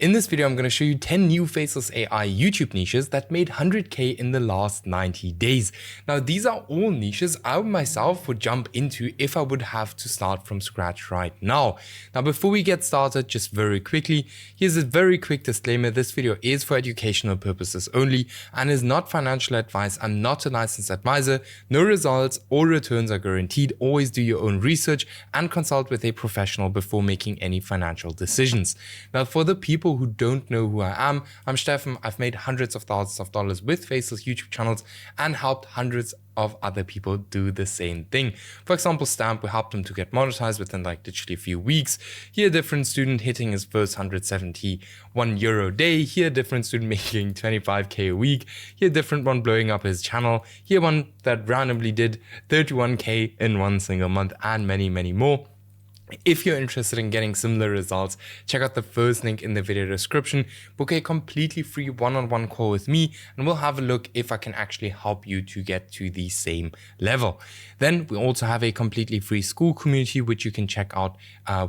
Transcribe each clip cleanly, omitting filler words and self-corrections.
In this video, I'm going to show you 10 new faceless AI YouTube niches that made 100K in the last 90 days. Now, these are all niches I myself would jump into if I would have to start from scratch right now. Now, before we get started, just very quickly, here's a very quick disclaimer. This video is for educational purposes only and is not financial advice. I'm not a licensed advisor. No results or returns are guaranteed. Always do your own research and consult with a professional before making any financial decisions. Now, for the people who don't know who I am, I'm Steffen. I've made hundreds of thousands of dollars with faceless YouTube channels and helped hundreds of other people do the same thing. For example, Stamp, we helped him to get monetized within like literally a few weeks. Here, a different student hitting his first €171 a day. Here, a different student making 25K a week. Here, a different one blowing up his channel. Here, one that randomly did 31K in one single month, and many, many more. If you're interested in getting similar results, check out the first link in the video description. Book a completely free one-on-one call with me and we'll have a look if I can actually help you to get to the same level. Then we also have a completely free Skool community, which you can check out,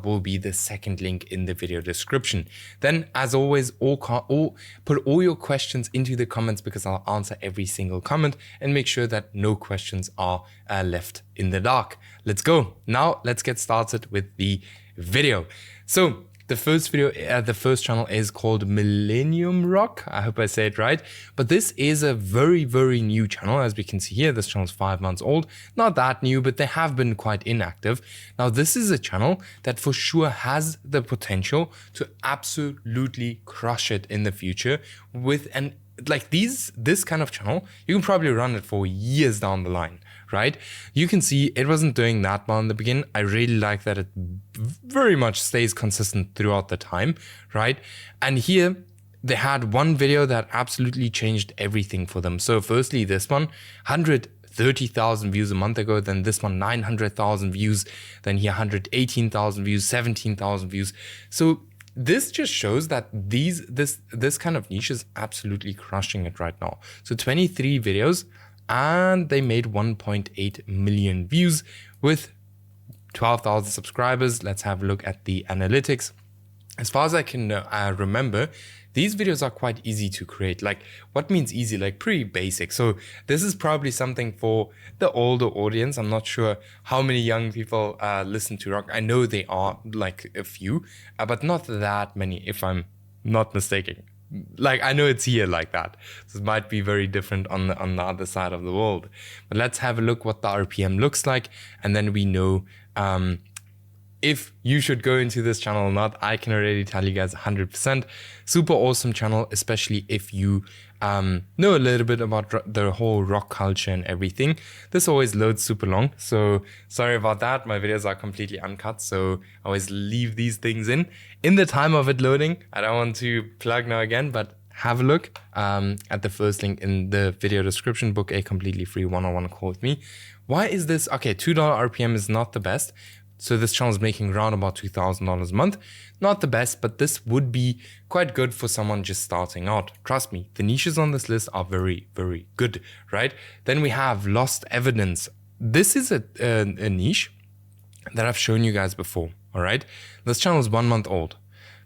will be the second link in the video description. Then, as always, put all your questions into the comments because I'll answer every single comment and make sure that no questions are left in the dark. Let's go. Now let's get started with the video. So the first channel is called Millennium Rock. I hope I say it right. But this is a very, very new channel. As we can see here, this channel is 5 months old. Not that new, but they have been quite inactive. Now, this is a channel that for sure has the potential to absolutely crush it in the future with this kind of channel. You can probably run it for years down the line, right? You can see it wasn't doing that well in the beginning. I really like that it very much stays consistent throughout the time, right? And here they had one video that absolutely changed everything for them. So firstly, this one, 130,000 views a month ago, then this one 900,000 views, then here 118,000 views, 17,000 views. So this just shows that this kind of niche is absolutely crushing it right now. So 23 videos and they made 1.8 million views with 12,000 subscribers. Let's have a look at the analytics. As far as I can remember, these videos are quite easy to create. Like, what means easy? Like, pretty basic. So this is probably something for the older audience. I'm not sure how many young people listen to rock. I know they are like a few, but not that many, if I'm not mistaken. Like, I know it's here like that. So it might be very different on the other side of the world. But let's have a look what the RPM looks like, and then we know if you should go into this channel or not. I can already tell you guys 100%. Super awesome channel, especially if you know a little bit about the whole rock culture and everything. This always loads super long, so sorry about that. My videos are completely uncut, so I always leave these things in the time of it loading. I don't want to plug now again, but have a look at the first link in the video description. Book a completely free one-on-one call with me. Why is this? Okay, $2 RPM is not the best. So this channel is making around about $2,000 a month. Not the best, but this would be quite good for someone just starting out. Trust me, the niches on this list are very, very good, right? Then we have Lost Evidence. This is a niche that I've shown you guys before, all right? This channel is 1 month old.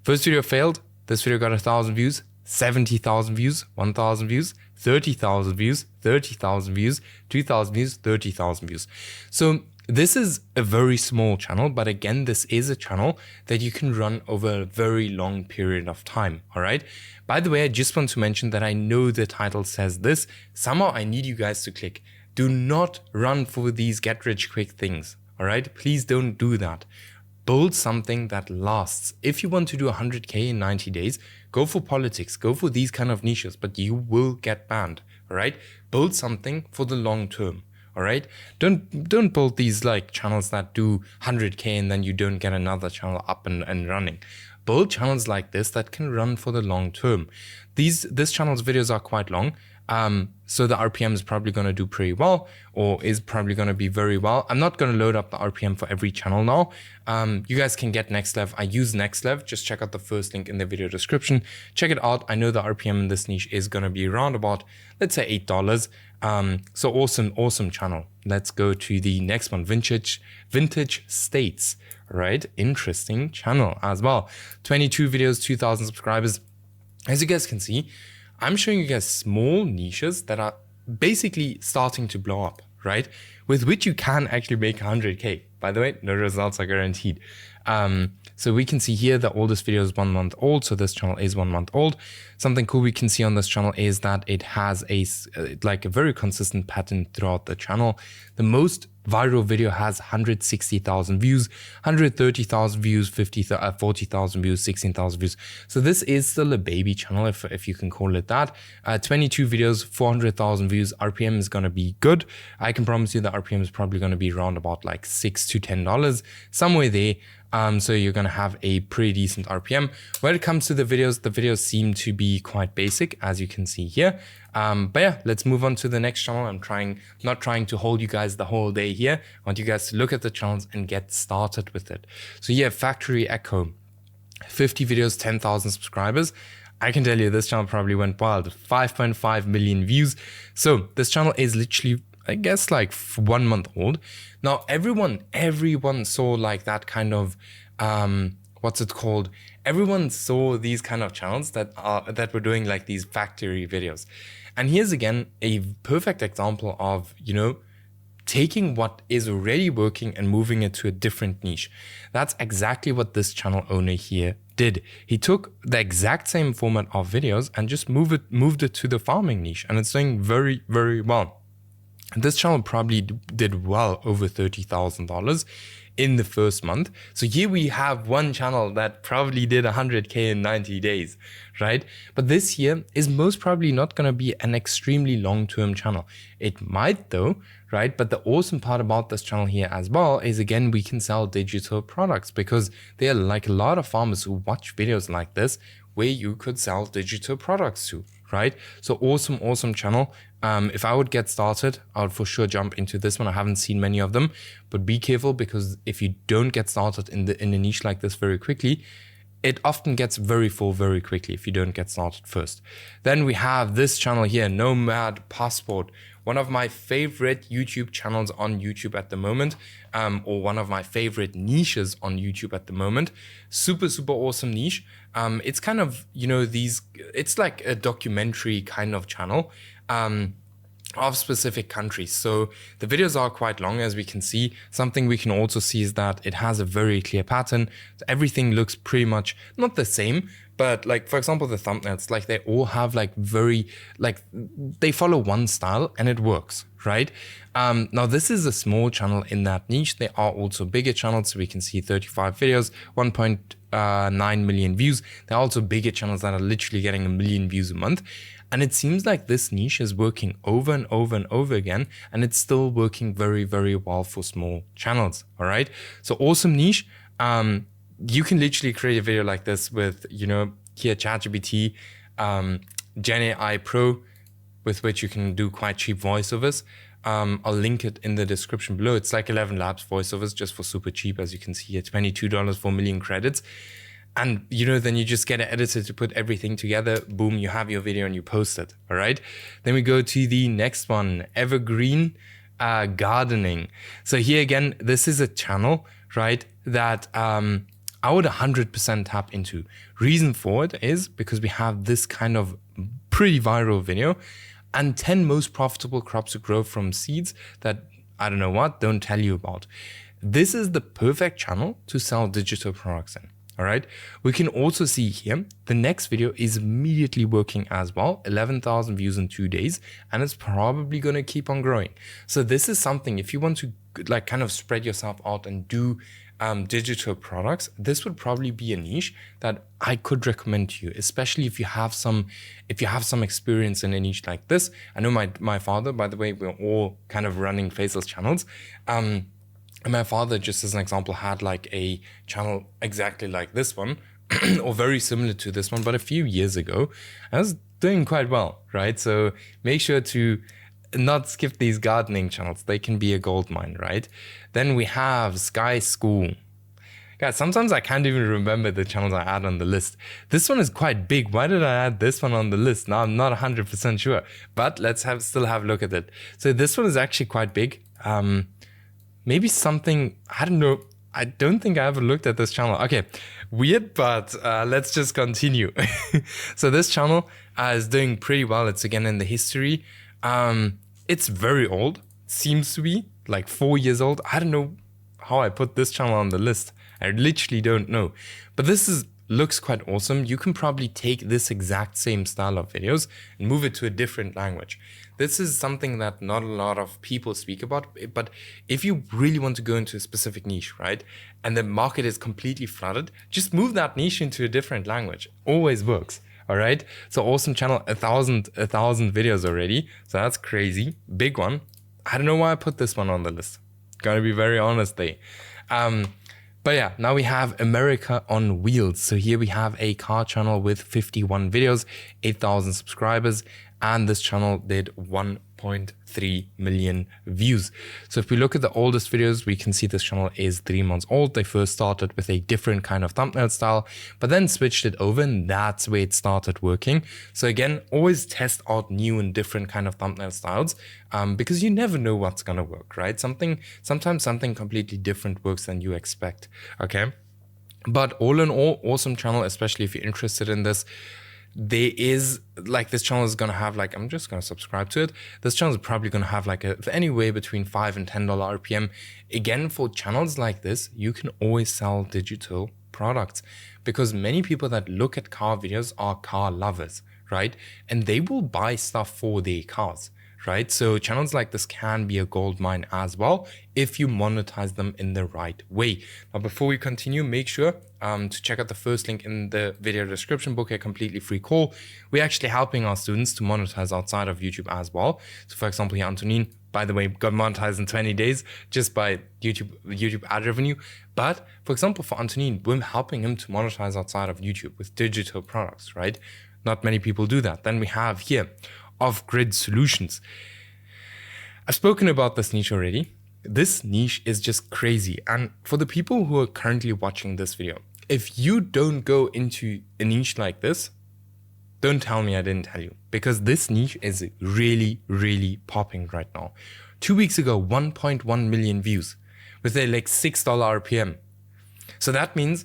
First video failed. This video got 1,000 views, 70,000 views, 1,000 views, 30,000 views, 30,000 views, 2,000 views, 30,000 views. So this is a very small channel, but again, this is a channel that you can run over a very long period of time, all right? By the way, I just want to mention that I know the title says this. Somehow I need you guys to click. Do not run for these get-rich-quick things, all right? Please don't do that. Build something that lasts. If you want to do 100K in 90 days, go for politics, go for these kind of niches, but you will get banned, all right? Build something for the long term. All right, don't build these like channels that do 100K and then you don't get another channel up and running. Build channels like this that can run for the long term. This channel's videos are quite long. So the RPM is probably going to do pretty well, or is probably going to be very well. I'm not going to load up the RPM for every channel now. You guys can get NextLev. I use NextLev. Just check out the first link in the video description. Check it out. I know the RPM in this niche is going to be around about, let's say $8. So awesome channel. Let's go to the next one, Vintage States, right? Interesting channel as well. 22 videos, 2,000 subscribers. As you guys can see, I'm showing you guys small niches that are basically starting to blow up, right? With which you can actually make 100K. By the way, no results are guaranteed. So we can see here the oldest video is 1 month old. So this channel is 1 month old. Something cool we can see on this channel is that it has a very consistent pattern throughout the channel. The most viral video has 160,000 views, 130,000 views, 40,000 views, 16,000 views. So this is still a baby channel, if you can call it that. 22 videos, 400,000 views. RPM is going to be good. I can promise you the RPM is probably going to be around about like $6 to $10, somewhere there. So you're going to have a pretty decent RPM. When it comes to the videos seem to be quite basic, as you can see here. But yeah, let's move on to the next channel. I'm not trying to hold you guys the whole day here. I want you guys to look at the channels and get started with it. So yeah, Factory Echo, 50 videos, 10,000 subscribers. I can tell you this channel probably went wild, 5.5 million views. So this channel is literally, I guess, like 1 month old. Now, everyone saw like that kind of, what's it called? Everyone saw these kind of channels that were doing like these factory videos. And here's again, a perfect example of, taking what is already working and moving it to a different niche. That's exactly what this channel owner here did. He took the exact same format of videos and just moved it to the farming niche. And it's doing very, very well. This channel probably did well over $30,000 in the first month. So here we have one channel that probably did 100K in 90 days, right? But this here is most probably not going to be an extremely long-term channel. It might though, right? But the awesome part about this channel here as well is, again, we can sell digital products, because there are like a lot of farmers who watch videos like this where you could sell digital products to, right? So awesome channel. If I would get started, I would for sure jump into this one. I haven't seen many of them, but be careful, because if you don't get started in a niche like this very quickly, it often gets very full very quickly if you don't get started first. Then we have this channel here, Nomad Passport, one of my favorite YouTube channels on YouTube at the moment, or one of my favorite niches on YouTube at the moment. Super awesome niche. It's kind of, it's like a documentary kind of channel of specific countries. So the videos are quite long, as we can see. Something we can also see is that it has a very clear pattern. Everything looks pretty much not the same, but like, for example, the thumbnails, like they all have like they follow one style and it works, right? Now this is a small channel in that niche. There are also bigger channels. So we can see 35 videos, 1.9 million views. There are also bigger channels that are literally getting 1 million views a month. And it seems like this niche is working over and over again, and it's still working very, very well for small channels. All right. So awesome niche. You can literally create a video like this with, here ChatGPT, GenAIPro, with which you can do quite cheap voiceovers. I'll link it in the description below. It's like ElevenLabs voiceovers, just for super cheap, as you can see here, $22 for 1 million credits. And, then you just get an editor to put everything together. Boom, you have your video and you post it. All right. Then we go to the next one, Evergreen Gardening. So here again, this is a channel, right, that I would 100% tap into. Reason for it is because we have this kind of pretty viral video and 10 most profitable crops to grow from seeds that don't tell you about. This is the perfect channel to sell digital products in. All right. We can also see here, the next video is immediately working as well, 11,000 views in 2 days, and it's probably going to keep on growing. So this is something, if you want to like kind of spread yourself out and do digital products, this would probably be a niche that I could recommend to you, especially if you have some experience in a niche like this. I know my father, by the way, we're all kind of running Faceless channels. And my father, just as an example, had like a channel exactly like this one, or very similar to this one, but a few years ago, I was doing quite well, right? So make sure to not skip these gardening channels. They can be a gold mine, right? Then we have Skye Skool. Guys, sometimes I can't even remember the channels I add on the list. This one is quite big. Why did I add this one on the list? Now I'm not 100% sure, but let's still have a look at it. So this one is actually quite big. Maybe something, I don't know. I don't think I ever looked at this channel. Okay, weird, but let's just continue. So this channel is doing pretty well. It's again in the history. It's very old. Seems to be like 4 years old. I don't know how I put this channel on the list. I literally don't know. But this looks quite awesome. You can probably take this exact same style of videos and move it to a different language. This is something that not a lot of people speak about, but if you really want to go into a specific niche, right, and the market is completely flooded, just move that niche into a different language. Always works, all right? So awesome channel, 1,000 videos already. So that's crazy, big one. I don't know why I put this one on the list. Gotta be very honest there. But yeah, now we have America on Wheels. So here we have a car channel with 51 videos, 8,000 subscribers, and this channel did 1.3 million views. So if we look at the oldest videos, we can see this channel is 3 months old. They first started with a different kind of thumbnail style, but then switched it over, and that's where it started working. So again, always test out new and different kind of thumbnail styles, because you never know what's gonna work, right? Sometimes something completely different works than you expect, okay? But all in all, awesome channel, especially if you're interested in this. There is like, this channel is gonna have like, I'm just gonna subscribe to it. This channel is probably gonna have like anywhere between $5 and $10 RPM. Again, for channels like this, you can always sell digital products, because many people that look at car videos are car lovers, right? And they will buy stuff for their cars, right? So channels like this can be a gold mine as well if you monetize them in the right way. Now, before we continue, make sure to check out the first link in the video description, book a completely free call. We're actually helping our students to monetize outside of YouTube as well. So for example, here Antonin, by the way, got monetized in 20 days just by YouTube ad revenue. But for example, for Antonin, we're helping him to monetize outside of YouTube with digital products, right? Not many people do that. Then we have here Offgrid solutions. I've spoken about this niche already. This niche is just crazy. And for the people who are currently watching this video, if you don't go into a niche like this, don't tell me I didn't tell you, because this niche is really, really popping right now. 2 weeks ago, 1.1 million views with a like $6 RPM. So that means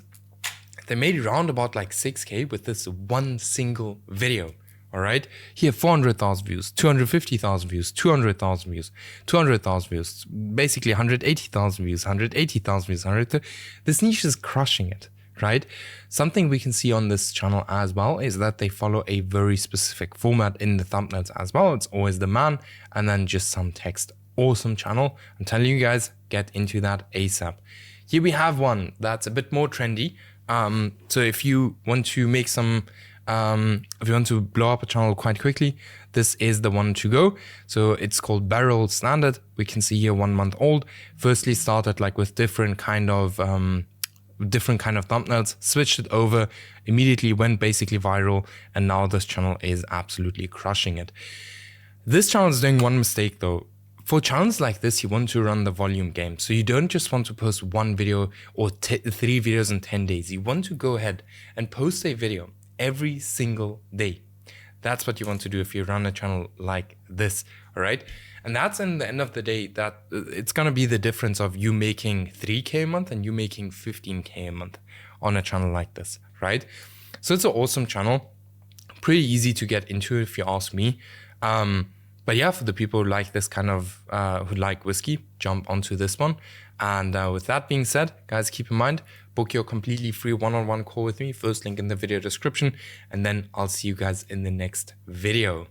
they made around about like 6K with this one single video. All right, here 400,000 views, 250,000 views, 200,000 views, 200,000 views, basically 180,000 views, 180,000 views, 100. This niche is crushing it, right? Something we can see on this channel as well is that they follow a very specific format in the thumbnails as well. It's always the man and then just some text. Awesome channel. I'm telling you guys, get into that ASAP. Here we have one that's a bit more trendy. So if you want to make some if you want to blow up a channel quite quickly, this is the one to go. So it's called Barrel Standard. We can see here 1 month old. Firstly started like with different kind of thumbnails, switched it over, immediately went basically viral, and now this channel is absolutely crushing it. This channel is doing one mistake though. For channels like this, you want to run the volume game. So you don't just want to post one video or 3 videos in 10 days. You want to go ahead and post a video every single day. That's what you want to do if you run a channel like this, all right? And that's in the end of the day that it's gonna be the difference of you making 3K a month and you making 15K a month on a channel like this, right? So it's an awesome channel, pretty easy to get into if you ask me. But yeah, for the people who like this kind of, who like whiskey, jump onto this one. And with that being said, guys, keep in mind, book your completely free one-on-one call with me. First link in the video description. And then I'll see you guys in the next video.